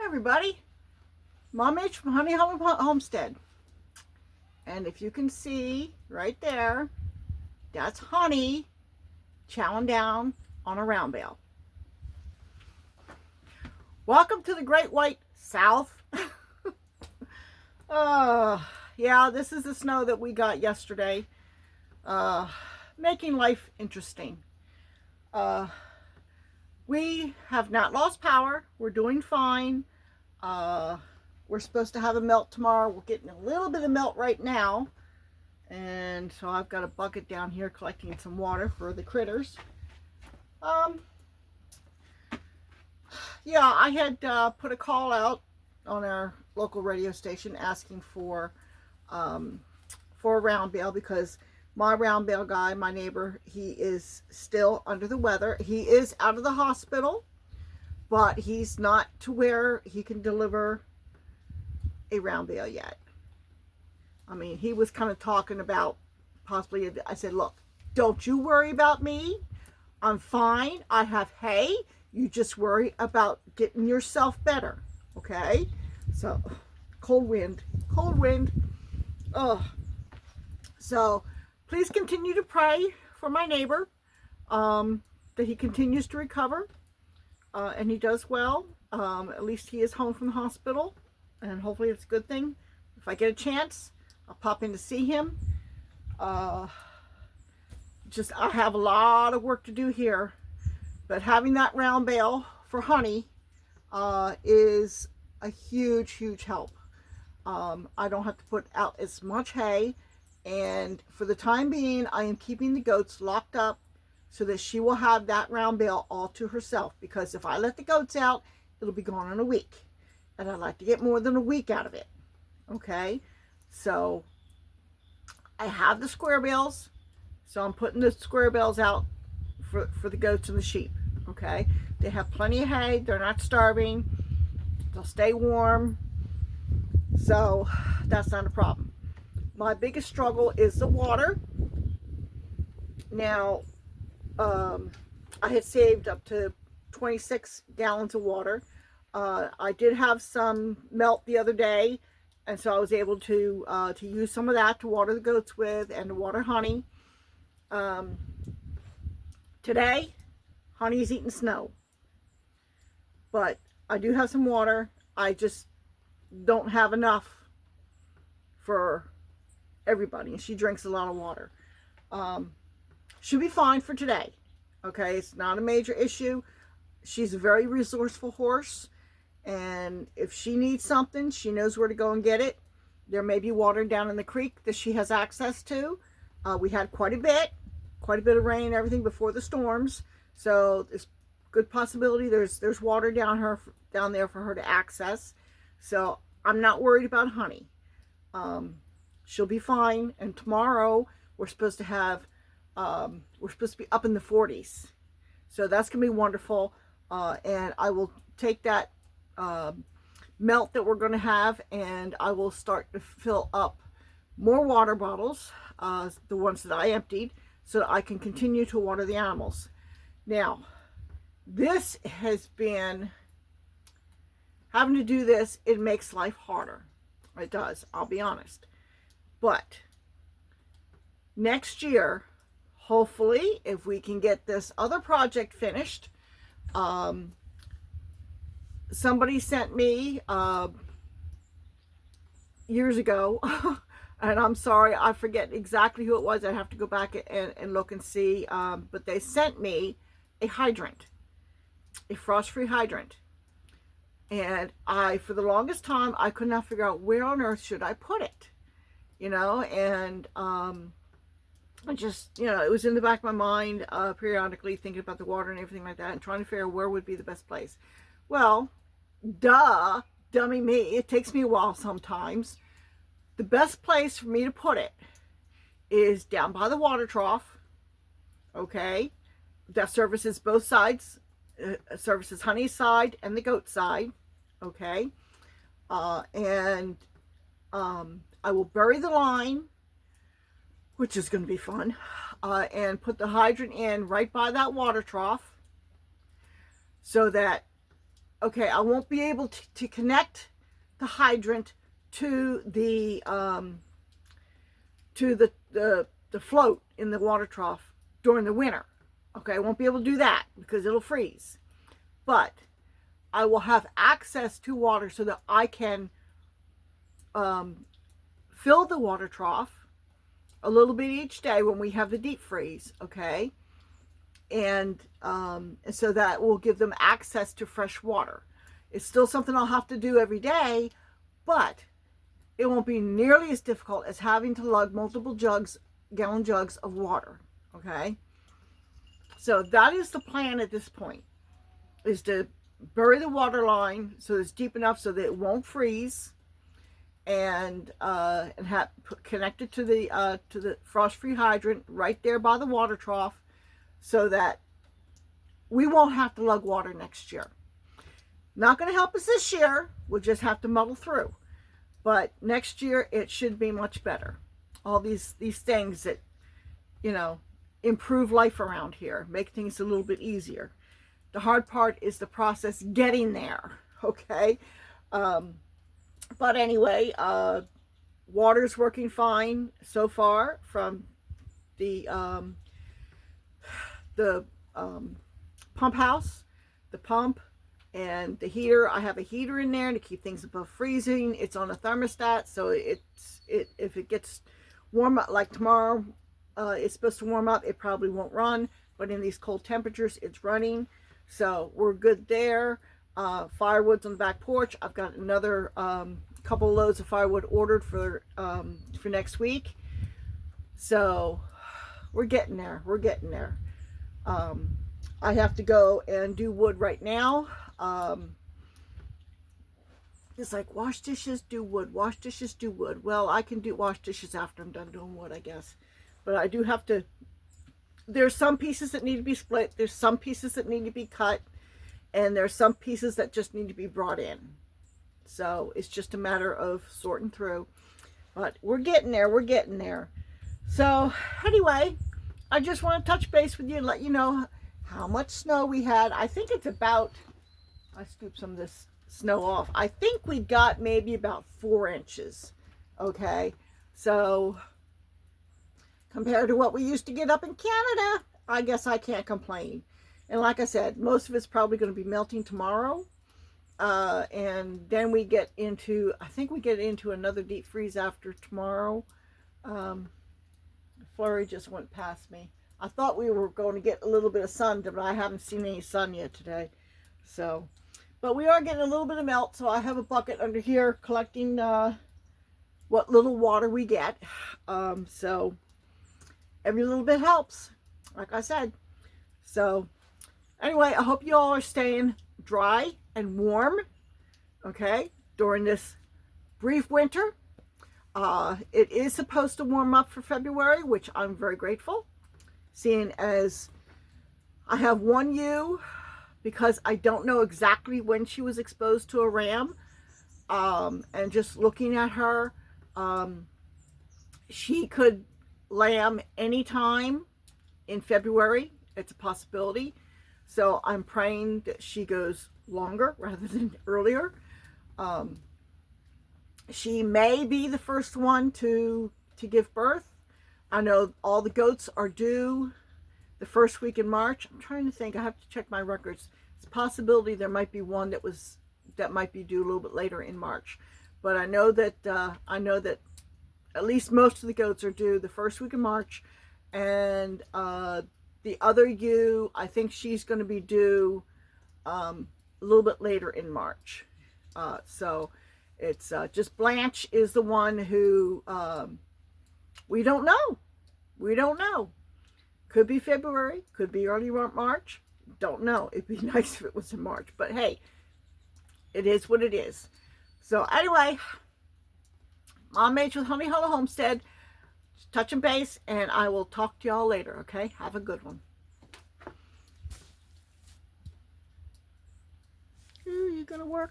everybody, Mom H from Honey Homestead. And if you can see right there, that's Honey chowing down on a round bale. Welcome to the Great White South. Yeah, this is the snow that we got yesterday, making life interesting. We have not lost power. We're doing fine. We're supposed to have a melt tomorrow. We're getting a little bit of melt right now. And so I've got a bucket down here collecting some water for the critters. Yeah, I had put a call out on our local radio station asking for a round bale because my round bale guy, my neighbor, he is still under the weather. He is out of the hospital, but he's not to where he can deliver a round bale yet. I mean, he was kind of talking about possibly, I said, look, don't you worry about me. I'm fine. I have hay. You just worry about getting yourself better. Okay? So, cold wind. Oh. So, please continue to pray for my neighbor, that he continues to recover, and he does well. At least he is home from the hospital, and hopefully it's a good thing. If I get a chance, I'll pop in to see him. I have a lot of work to do here, but having that round bale for Honey is a huge help. I don't have to put out as much hay, and for the time being, I am keeping the goats locked up so that she will have that round bale all to herself, because if I let the goats out, it'll be gone in a week, and I'd like to get more than a week out of it. Okay, so I have the square bales, so I'm putting the square bales out for the goats and the sheep. Okay, they have plenty of hay, they're not starving, they'll stay warm, so that's not a problem. My biggest struggle is the water. Now, I had saved up to 26 gallons of water. I did have some melt the other day, and so I was able to use some of that to water the goats with and to water Honey. Today, Honey's eating snow. But I do have some water. I just don't have enough for everybody, and she drinks a lot of water. She'll be fine for today. Okay, it's not a major issue. She's a very resourceful horse, and if she needs something, she knows where to go and get it. There may be water down in the creek that she has access to. We had quite a bit of rain and everything before the storms, so there's good possibility there's water down there for her to access. So I'm not worried about Honey. She'll be fine. And tomorrow we're supposed to be up in the 40s, so that's gonna be wonderful. And I will take that melt that we're going to have, and I will start to fill up more water bottles, the ones that I emptied, so that I can continue to water the animals. Now, this has been, having to do this, it makes life harder. It does, I'll be honest. But next year, hopefully, if we can get this other project finished, somebody sent me years ago, and I'm sorry, I forget exactly who it was. I have to go back and look and see, but they sent me a hydrant, a frost-free hydrant, and for the longest time, I could not figure out where on earth should I put it, and I just, it was in the back of my mind, periodically thinking about the water and everything like that, and trying to figure out where would be the best place. Well, dummy me, it takes me a while sometimes. The best place for me to put it is down by the water trough. Okay, that services both sides, services Honey's side and the goat side. Okay, and I will bury the line, which is going to be fun, and put the hydrant in right by that water trough, so that okay, I won't be able to connect the hydrant to the float in the water trough during the winter. Okay, I won't be able to do that because it'll freeze. But I will have access to water so that I can fill the water trough a little bit each day when we have the deep freeze, okay? And so that will give them access to fresh water. It's still something I'll have to do every day, but it won't be nearly as difficult as having to lug multiple gallon jugs of water, okay? So that is the plan at this point, is to bury the water line so it's deep enough so that it won't freeze, and have connected to the frost-free hydrant right there by the water trough, so that we won't have to lug water next year. Not going to help us this year. We'll just have to muddle through. But next year it should be much better. All these things that, you know, improve life around here, make things a little bit easier. The hard part is the process getting there, okay? But anyway, water's working fine so far from the pump house, the pump, and the heater. I have a heater in there to keep things above freezing. It's on a thermostat, so if it gets warm up, like tomorrow, it's supposed to warm up, it probably won't run, but in these cold temperatures, it's running, so we're good there. Firewood's on the back porch. I've got another couple loads of firewood ordered for next week, so we're getting there. We're getting there. I have to go and do wood right now. It's like, wash dishes, do wood, wash dishes, do wood. Well, I can wash dishes after I'm done doing wood, I guess. But I do have to, there's some pieces that need to be split. There's some pieces that need to be cut. And there's some pieces that just need to be brought in. So it's just a matter of sorting through. But we're getting there. We're getting there. So anyway, I just want to touch base with you and let you know how much snow we had. I think it's about, I scooped some of this snow off. I think we got maybe about 4 inches. Okay. So compared to what we used to get up in Canada, I guess I can't complain. And like I said, most of it's probably going to be melting tomorrow. And then we get into, I think we get into another deep freeze after tomorrow. Flurry just went past me. I thought we were going to get a little bit of sun, but I haven't seen any sun yet today. So, but we are getting a little bit of melt. So I have a bucket under here collecting what little water we get. So every little bit helps, like I said. So anyway, I hope you all are staying dry and warm, okay, during this brief winter. It is supposed to warm up for February, which I'm very grateful, seeing as I have one ewe, because I don't know exactly when she was exposed to a ram, and just looking at her, she could lamb anytime in February. It's a possibility. So I'm praying that she goes longer rather than earlier. She may be the first one to give birth. I know all the goats are due the first week in March. I'm trying to think. I have to check my records. It's a possibility there might be one that might be due a little bit later in March. But I know that at least most of the goats are due the first week of March, and the other ewe, I think she's going to be due a little bit later in March. So it's just Blanche is the one who we don't know. We don't know. Could be February, could be early March. Don't know. It'd be nice if it was in March, but hey, it is what it is. So anyway, Mom H with Honey Hollow Homestead, touching base, and I will talk to y'all later, okay? Have a good one. Ooh, you gonna work?